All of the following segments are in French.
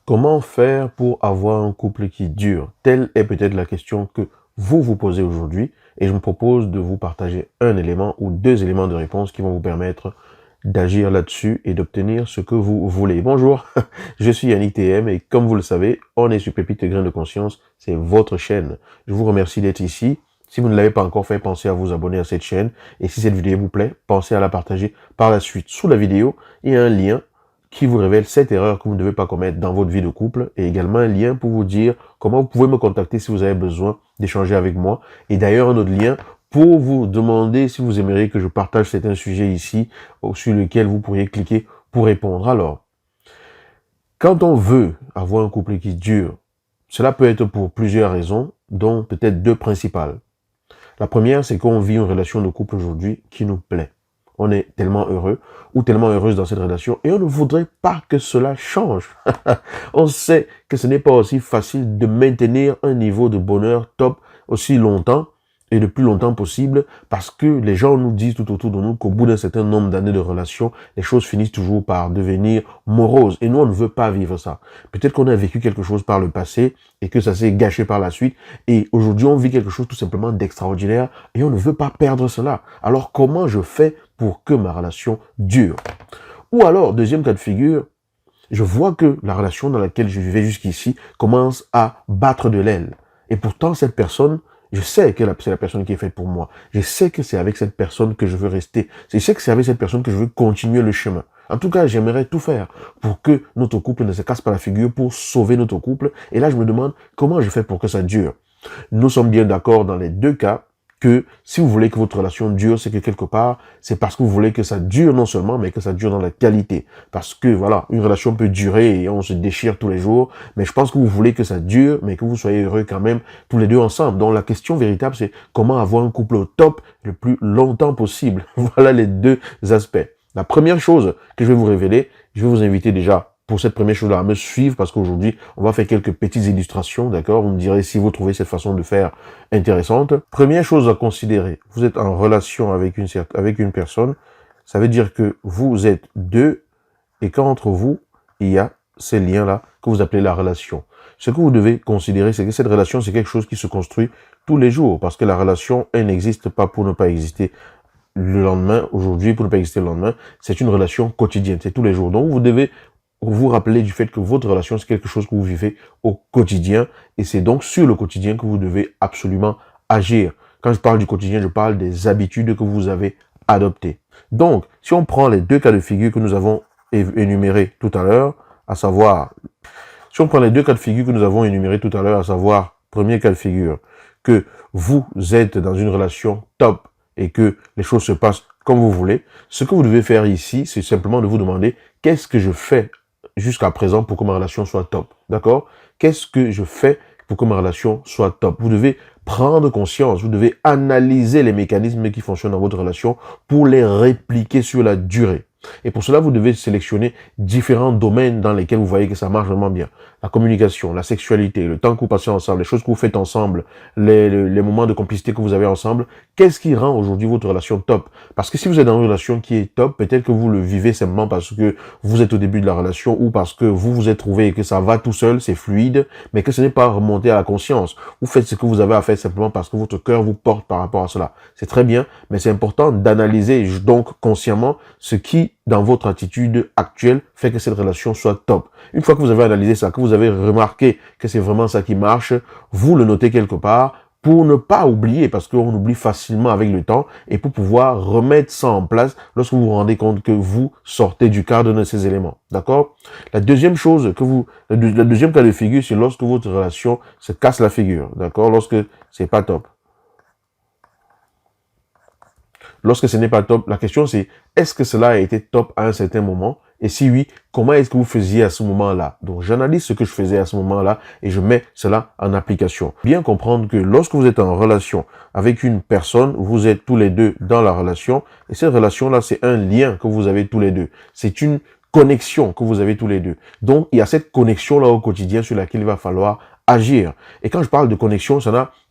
Comment faire pour avoir un couple qui dure? Telle est peut-être la question que vous vous posez aujourd'hui et je me propose de vous partager un élément ou deux éléments de réponse qui vont vous permettre d'agir là-dessus et d'obtenir ce que vous voulez. Bonjour, je suis Yannick TM et comme vous le savez, on est sur Pépite Grain de Conscience, c'est votre chaîne. Je vous remercie d'être ici. Si vous ne l'avez pas encore fait, pensez à vous abonner à cette chaîne et si cette vidéo vous plaît, pensez à la partager par la suite. Sous la vidéo, il y a un lien qui vous révèle 7 erreurs que vous ne devez pas commettre dans votre vie de couple et également un lien pour vous dire comment vous pouvez me contacter si vous avez besoin d'échanger avec moi et d'ailleurs un autre lien pour vous demander si vous aimeriez que je partage certains sujets ici sur lesquels vous pourriez cliquer pour répondre. Alors, quand on veut avoir un couple qui dure, cela peut être pour plusieurs raisons, dont peut-être deux principales. La première, c'est qu'on vit une relation de couple aujourd'hui qui nous plaît. On est tellement heureux ou tellement heureuse dans cette relation et on ne voudrait pas que cela change. On sait que ce n'est pas aussi facile de maintenir un niveau de bonheur top aussi longtemps et le plus longtemps possible parce que les gens nous disent tout autour de nous qu'au bout d'un certain nombre d'années de relation, les choses finissent toujours par devenir moroses et nous on ne veut pas vivre ça. Peut-être qu'on a vécu quelque chose par le passé et que ça s'est gâché par la suite et aujourd'hui on vit quelque chose tout simplement d'extraordinaire et on ne veut pas perdre cela. Alors comment je fais pour que ma relation dure? Ou alors, deuxième cas de figure, je vois que la relation dans laquelle je vivais jusqu'ici commence à battre de l'aile. Et pourtant, cette personne, je sais que c'est la personne qui est faite pour moi. Je sais que c'est avec cette personne que je veux rester. Je sais que c'est avec cette personne que je veux continuer le chemin. En tout cas, j'aimerais tout faire pour que notre couple ne se casse pas la figure, pour sauver notre couple. Et là, je me demande comment je fais pour que ça dure. Nous sommes bien d'accord dans les deux cas que si vous voulez que votre relation dure, c'est que quelque part, c'est parce que vous voulez que ça dure non seulement, mais que ça dure dans la qualité. Parce que voilà, une relation peut durer et on se déchire tous les jours, mais je pense que vous voulez que ça dure, mais que vous soyez heureux quand même tous les deux ensemble. Donc la question véritable, c'est comment avoir un couple au top le plus longtemps possible. Voilà les deux aspects. La première chose que je vais vous révéler, je vais vous inviter déjà pour cette première chose-là à me suivre parce qu'aujourd'hui, on va faire quelques petites illustrations, d'accord? Vous me direz si vous trouvez cette façon de faire intéressante. Première chose à considérer, vous êtes en relation avec une personne, ça veut dire que vous êtes deux et qu'entre vous, il y a ces liens-là que vous appelez la relation. Ce que vous devez considérer, c'est que cette relation, c'est quelque chose qui se construit tous les jours parce que la relation, elle n'existe pas pour ne pas exister le lendemain, aujourd'hui, pour ne pas exister le lendemain. C'est une relation quotidienne, c'est tous les jours. Donc, vous devez vous rappeler du fait que votre relation, c'est quelque chose que vous vivez au quotidien et c'est donc sur le quotidien que vous devez absolument agir. Quand je parle du quotidien, je parle des habitudes que vous avez adoptées. Donc, si on prend les deux cas de figure que nous avons énumérés tout à l'heure, à savoir, si on prend les deux cas de figure que nous avons énumérés tout à l'heure, à savoir, premier cas de figure, que vous êtes dans une relation top et que les choses se passent comme vous voulez, ce que vous devez faire ici, c'est simplement de vous demander qu'est-ce que je fais jusqu'à présent pour que ma relation soit top. D'accord? Qu'est-ce que je fais pour que ma relation soit top? Vous devez prendre conscience, vous devez analyser les mécanismes qui fonctionnent dans votre relation pour les répliquer sur la durée. Et pour cela, vous devez sélectionner différents domaines dans lesquels vous voyez que ça marche vraiment bien. La communication, la sexualité, le temps que vous passez ensemble, les choses que vous faites ensemble, les moments de complicité que vous avez ensemble. Qu'est-ce qui rend aujourd'hui votre relation top? Parce que si vous êtes dans une relation qui est top, peut-être que vous le vivez simplement parce que vous êtes au début de la relation ou parce que vous vous êtes trouvé et que ça va tout seul, c'est fluide, mais que ce n'est pas remonté à la conscience. Vous faites ce que vous avez à faire simplement parce que votre cœur vous porte par rapport à cela. C'est très bien, mais c'est important d'analyser donc consciemment ce qui dans votre attitude actuelle fait que cette relation soit top. Une fois que vous avez analysé ça, que vous avez remarqué que c'est vraiment ça qui marche, vous le notez quelque part pour ne pas oublier, parce qu'on oublie facilement avec le temps, et pour pouvoir remettre ça en place lorsque vous vous rendez compte que vous sortez du cadre de ces éléments. D'accord? La deuxième chose la deuxième cas de figure, c'est lorsque votre relation se casse la figure. D'accord? Lorsque c'est pas top. Lorsque ce n'est pas top, la question c'est, est-ce que cela a été top à un certain moment? Et si oui, comment est-ce que vous faisiez à ce moment-là? Donc, j'analyse ce que je faisais à ce moment-là et je mets cela en application. Bien comprendre que lorsque vous êtes en relation avec une personne, vous êtes tous les deux dans la relation et cette relation-là, c'est un lien que vous avez tous les deux. C'est une connexion que vous avez tous les deux. Donc, il y a cette connexion-là au quotidien sur laquelle il va falloir agir. Et quand je parle de connexion,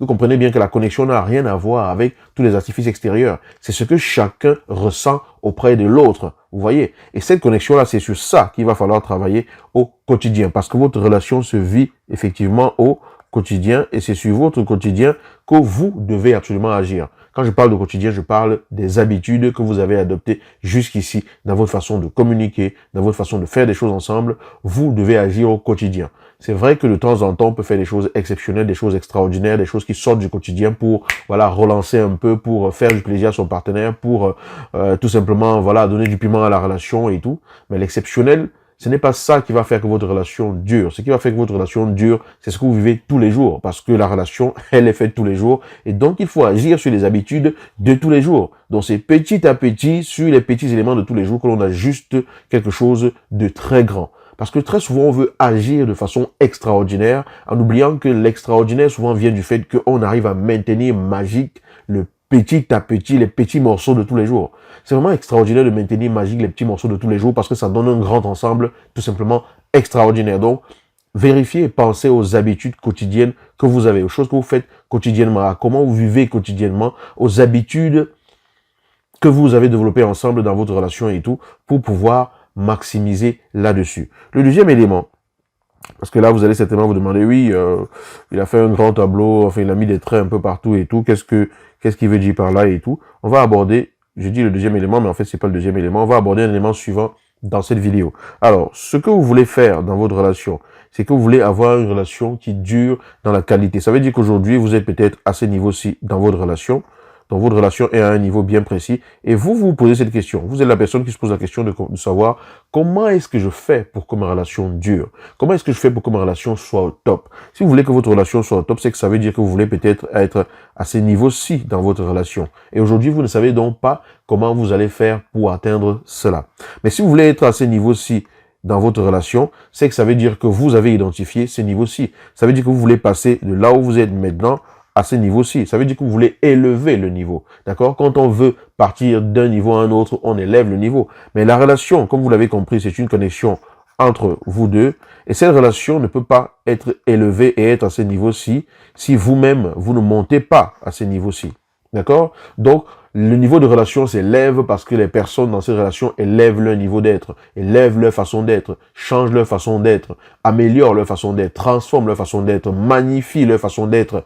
vous comprenez bien que la connexion n'a rien à voir avec tous les artifices extérieurs. C'est ce que chacun ressent auprès de l'autre. Vous voyez? Et cette connexion-là, c'est sur ça qu'il va falloir travailler au quotidien. Parce que votre relation se vit effectivement au quotidien et c'est sur votre quotidien que vous devez absolument agir. Quand je parle de quotidien, je parle des habitudes que vous avez adoptées jusqu'ici dans votre façon de communiquer, dans votre façon de faire des choses ensemble. Vous devez agir au quotidien. C'est vrai que de temps en temps, on peut faire des choses exceptionnelles, des choses extraordinaires, des choses qui sortent du quotidien pour, voilà, relancer un peu, pour faire du plaisir à son partenaire, pour tout simplement, voilà, donner du piment à la relation et tout. Mais l'exceptionnel, ce n'est pas ça qui va faire que votre relation dure. Ce qui va faire que votre relation dure, c'est ce que vous vivez tous les jours. Parce que la relation, elle est faite tous les jours. Et donc, il faut agir sur les habitudes de tous les jours. Donc, c'est petit à petit, sur les petits éléments de tous les jours, que l'on ajuste quelque chose de très grand. Parce que très souvent, on veut agir de façon extraordinaire, en oubliant que l'extraordinaire souvent vient du fait qu'on arrive à maintenir magique le petit à petit, les petits morceaux de tous les jours. C'est vraiment extraordinaire de maintenir magique les petits morceaux de tous les jours parce que ça donne un grand ensemble tout simplement extraordinaire. Donc, vérifiez et pensez aux habitudes quotidiennes que vous avez, aux choses que vous faites quotidiennement, à comment vous vivez quotidiennement, aux habitudes que vous avez développées ensemble dans votre relation et tout, pour pouvoir maximiser là-dessus. Le deuxième élément, parce que là, vous allez certainement vous demander, oui, il a fait un grand tableau, enfin, il a mis des traits un peu partout et tout, qu'est-ce qu'il veut dire par là et tout. On va aborder, je dis le deuxième élément, mais en fait, c'est pas le deuxième élément. On va aborder un élément suivant dans cette vidéo. Alors, ce que vous voulez faire dans votre relation, c'est que vous voulez avoir une relation qui dure dans la qualité. Ça veut dire qu'aujourd'hui, vous êtes peut-être à ce niveau-ci dans votre relation. Donc, votre relation est à un niveau bien précis. Et vous posez cette question. Vous êtes la personne qui se pose la question de savoir comment est-ce que je fais pour que ma relation dure? Comment est-ce que je fais pour que ma relation soit au top? Si vous voulez que votre relation soit au top, c'est que ça veut dire que vous voulez peut-être être à ce niveau-ci dans votre relation. Et aujourd'hui, vous ne savez donc pas comment vous allez faire pour atteindre cela. Mais si vous voulez être à ce niveau-ci dans votre relation, c'est que ça veut dire que vous avez identifié ce niveau-ci. Ça veut dire que vous voulez passer de là où vous êtes maintenant à ce niveau-ci. Ça veut dire que vous voulez élever le niveau. D'accord? Quand on veut partir d'un niveau à un autre, on élève le niveau. Mais la relation, comme vous l'avez compris, c'est une connexion entre vous deux. Et cette relation ne peut pas être élevée et être à ce niveau-ci si vous-même, vous ne montez pas à ce niveau-ci. D'accord? Donc, le niveau de relation s'élève parce que les personnes dans ces relations élèvent leur niveau d'être, élèvent leur façon d'être, changent leur façon d'être, améliorent leur façon d'être, transforment leur façon d'être, magnifient leur façon d'être.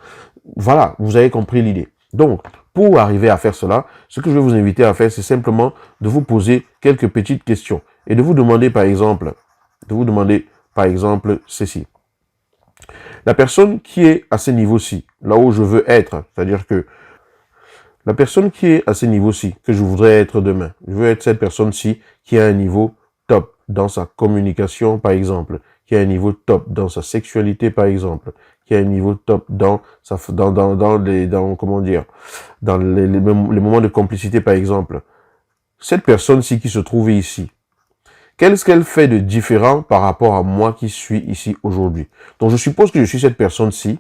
Voilà, vous avez compris l'idée. Donc, pour arriver à faire cela, ce que je vais vous inviter à faire, c'est simplement de vous poser quelques petites questions et de vous demander par exemple ceci. La personne qui est à ce niveau-ci, là où je veux être, c'est-à-dire que la personne qui est à ce niveau-ci, que je voudrais être demain, je veux être cette personne-ci qui a un niveau top dans sa communication, par exemple, qui a un niveau top dans sa sexualité, par exemple, qui a un niveau top dans les moments de complicité, par exemple. Cette personne-ci qui se trouve ici, qu'est-ce qu'elle fait de différent par rapport à moi qui suis ici aujourd'hui? Donc, je suppose que je suis cette personne-ci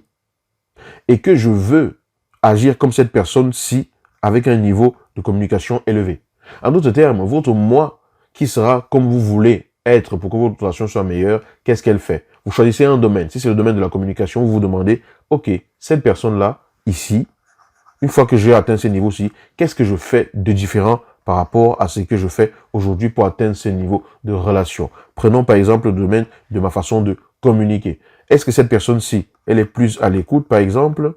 et que je veux agir comme cette personne-ci avec un niveau de communication élevé. En d'autres termes, votre moi qui sera comme vous voulez être pour que votre relation soit meilleure, qu'est-ce qu'elle fait? Vous choisissez un domaine. Si c'est le domaine de la communication, vous vous demandez, ok, cette personne-là, ici, une fois que j'ai atteint ce niveau-ci, qu'est-ce que je fais de différent par rapport à ce que je fais aujourd'hui pour atteindre ce niveau de relation? Prenons par exemple le domaine de ma façon de communiquer. Est-ce que cette personne-ci, elle est plus à l'écoute, par exemple?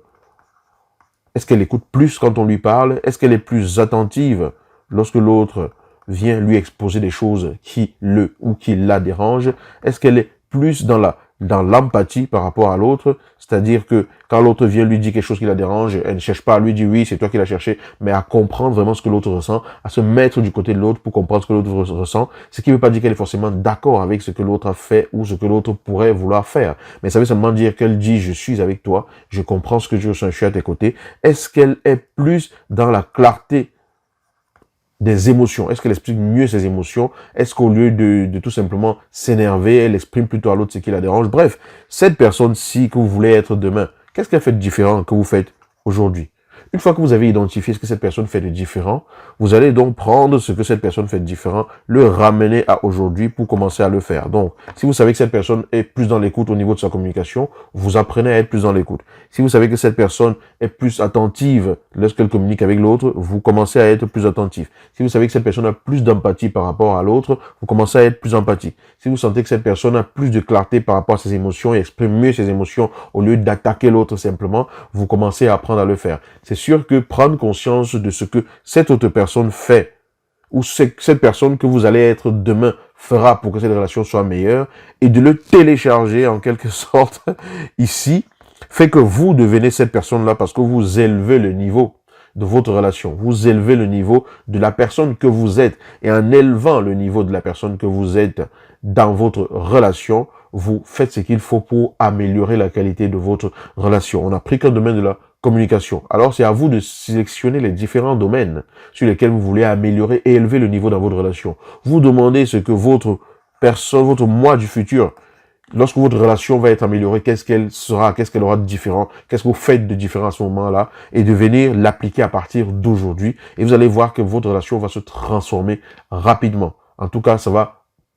Est-ce qu'elle écoute plus quand on lui parle? Est-ce qu'elle est plus attentive lorsque l'autre vient lui exposer des choses qui le ou qui la dérangent? Est-ce qu'elle est plus dans l'empathie par rapport à l'autre? C'est-à-dire que quand l'autre vient lui dire quelque chose qui la dérange, elle ne cherche pas à lui dire oui, c'est toi qui l'as cherché, mais à comprendre vraiment ce que l'autre ressent, à se mettre du côté de l'autre pour comprendre ce que l'autre ressent. Ce qui ne veut pas dire qu'elle est forcément d'accord avec ce que l'autre a fait ou ce que l'autre pourrait vouloir faire. Mais ça veut seulement dire qu'elle dit je suis avec toi, je comprends ce que tu ressens, je suis à tes côtés. Est-ce qu'elle est plus dans la clarté des émotions? Est-ce qu'elle explique mieux ses émotions? Est-ce qu'au lieu de tout simplement s'énerver, elle exprime plutôt à l'autre ce qui la dérange? Bref, cette personne-ci que vous voulez être demain, qu'est-ce qu'elle fait de différent que vous faites aujourd'hui? Une fois que vous avez identifié ce que cette personne fait de différent, vous allez donc prendre ce que cette personne fait de différent, le ramener à aujourd'hui pour commencer à le faire. Donc, si vous savez que cette personne est plus dans l'écoute au niveau de sa communication, vous apprenez à être plus dans l'écoute. Si vous savez que cette personne est plus attentive lorsqu'elle communique avec l'autre, vous commencez à être plus attentif. Si vous savez que cette personne a plus d'empathie par rapport à l'autre, vous commencez à être plus empathique. Si vous sentez que cette personne a plus de clarté par rapport à ses émotions et exprime mieux ses émotions au lieu d'attaquer l'autre simplement, vous commencez à apprendre à le faire. C'est sûr que prendre conscience de ce que cette autre personne fait ou cette personne que vous allez être demain fera pour que cette relation soit meilleure et de le télécharger en quelque sorte ici fait que vous devenez cette personne-là parce que vous élevez le niveau de votre relation. Vous élevez le niveau de la personne que vous êtes et en élevant le niveau de la personne que vous êtes dans votre relation, vous faites ce qu'il faut pour améliorer la qualité de votre relation. On a pris qu'un domaine de la communication. Alors, c'est à vous de sélectionner les différents domaines sur lesquels vous voulez améliorer et élever le niveau dans votre relation. Vous demandez ce que votre personne, votre moi du futur, lorsque votre relation va être améliorée, qu'est-ce qu'elle sera, qu'est-ce qu'elle aura de différent, qu'est-ce que vous faites de différent à ce moment-là, et de venir l'appliquer à partir d'aujourd'hui. Et vous allez voir que votre relation va se transformer rapidement. En tout cas, ça va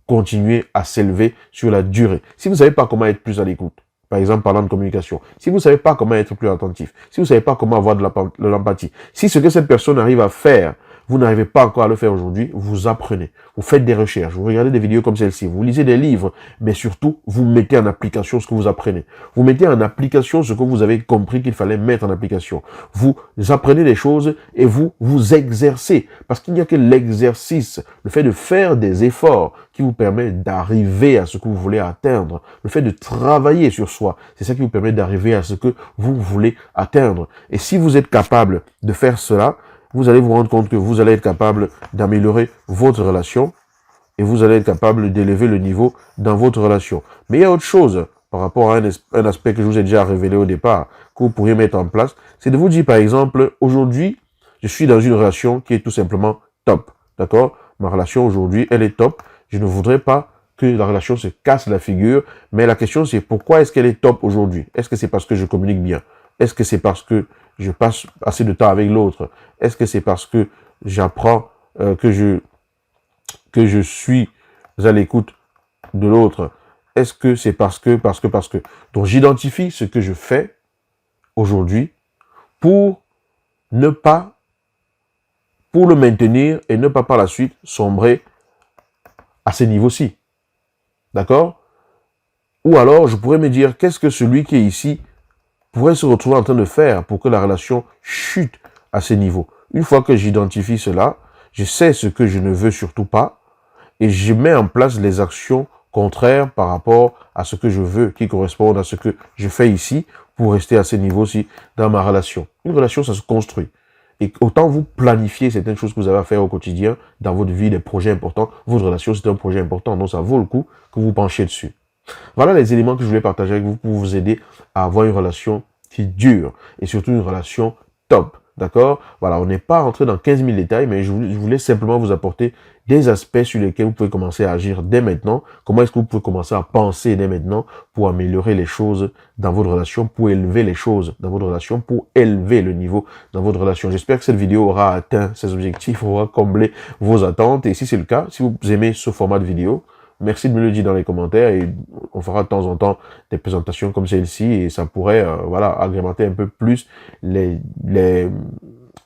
continuer à s'élever sur la durée. Si vous ne savez pas comment être plus à l'écoute, par exemple, parlant de communication. Si vous ne savez pas comment être plus attentif, si vous ne savez pas comment avoir de l'empathie, si ce que cette personne arrive à faire, vous n'arrivez pas encore à le faire aujourd'hui, vous apprenez, vous faites des recherches, vous regardez des vidéos comme celle-ci, vous lisez des livres, mais surtout, vous mettez en application ce que vous apprenez. Vous mettez en application ce que vous avez compris qu'il fallait mettre en application. Vous apprenez des choses et vous vous exercez. Parce qu'il n'y a que l'exercice, le fait de faire des efforts qui vous permet d'arriver à ce que vous voulez atteindre. Le fait de travailler sur soi, c'est ça qui vous permet d'arriver à ce que vous voulez atteindre. Et si vous êtes capable de faire cela, vous allez vous rendre compte que vous allez être capable d'améliorer votre relation et vous allez être capable d'élever le niveau dans votre relation. Mais il y a autre chose par rapport à un aspect que je vous ai déjà révélé au départ, que vous pourriez mettre en place, c'est de vous dire par exemple, aujourd'hui, je suis dans une relation qui est tout simplement top. D'accord? Ma relation aujourd'hui, elle est top. Je ne voudrais pas que la relation se casse la figure, mais la question c'est pourquoi est-ce qu'elle est top aujourd'hui? Est-ce que c'est parce que je communique bien? Est-ce que c'est parce que je passe assez de temps avec l'autre? Est-ce que c'est parce que j'apprends, que je suis à l'écoute de l'autre? Est-ce que c'est parce que... Donc j'identifie ce que je fais aujourd'hui pour le maintenir et ne pas par la suite sombrer à ce niveau-ci. D'accord? Ou alors je pourrais me dire, qu'est-ce que celui qui est ici pourrait se retrouver en train de faire pour que la relation chute à ce niveau. Une fois que j'identifie cela, je sais ce que je ne veux surtout pas et je mets en place les actions contraires par rapport à ce que je veux, qui correspondent à ce que je fais ici pour rester à ce niveau-ci dans ma relation. Une relation, ça se construit. Et autant vous planifiez certaines choses que vous avez à faire au quotidien, dans votre vie, des projets importants, votre relation, c'est un projet important, donc ça vaut le coup que vous penchiez dessus. Voilà les éléments que je voulais partager avec vous pour vous aider à avoir une relation qui dure et surtout une relation top. D'accord? Voilà, on n'est pas rentré dans 15 000 détails, mais je voulais simplement vous apporter des aspects sur lesquels vous pouvez commencer à agir dès maintenant. Comment est-ce que vous pouvez commencer à penser dès maintenant pour améliorer les choses dans votre relation, pour élever les choses dans votre relation, pour élever le niveau dans votre relation. J'espère que cette vidéo aura atteint ses objectifs, aura comblé vos attentes. Et si c'est le cas, si vous aimez ce format de vidéo, merci de me le dire dans les commentaires et on fera de temps en temps des présentations comme celle-ci et ça pourrait voilà, agrémenter un peu plus les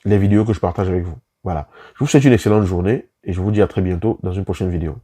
vidéos que je partage avec vous. Voilà. Je vous souhaite une excellente journée et je vous dis à très bientôt dans une prochaine vidéo.